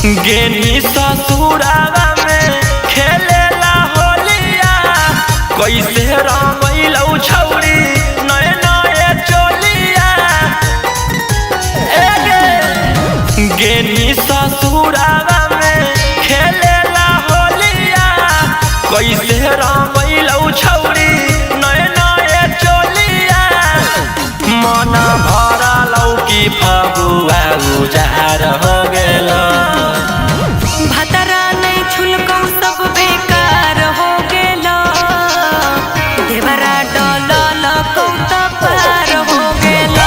गेनी ससुरावा में खेलेला होलिया कैसे रंगैलौ छौरी नए नए चोलिया। गेनी ससुरावा में खेलेला होलिया कैसे रंगैलौ छौरी नए नए चोलिया। मन भरलौ कि फगुआ उजार हो गेल। भतरा नहीं छुलकौ सब बेकार हो गेल। देवरा डलल कौ त पार हो गेल।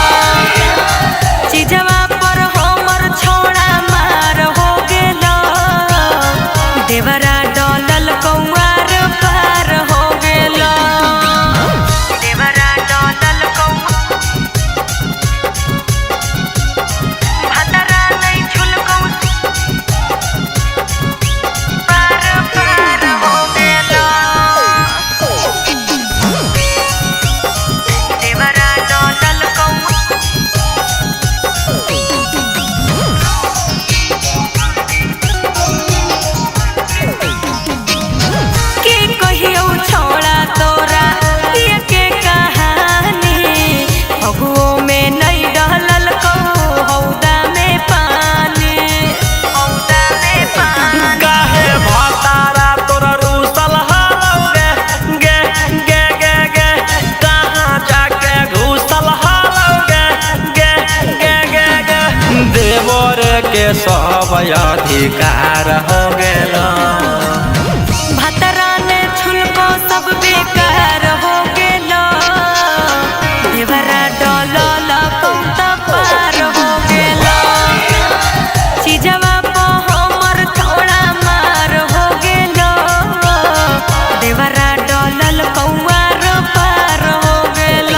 चीजवा पर हमर छोड़ा मार हो गेल। देवरा डलल कौआर पार हो गेल। देवरा डलल कौ भतरा नहीं छुलकौ के सब अधिकार हो गेल। भतरा ने छुलको सब बेकार हो गेल। देवरा डलल कौ त पार हो गेल। चीजवा पर हमर थोड़ा मार हो गेल। देवरा डलल कौआर पार हो गेल।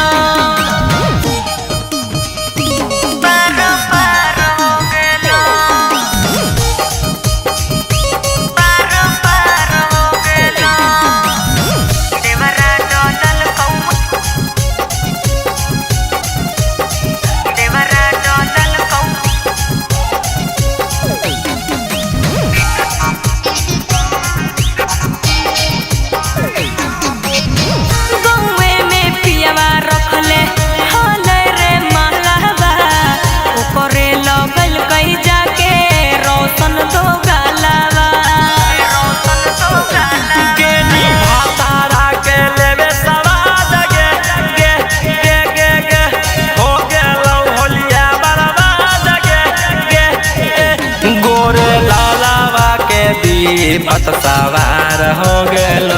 पार पार हो गेल। पत सवार हो गेल।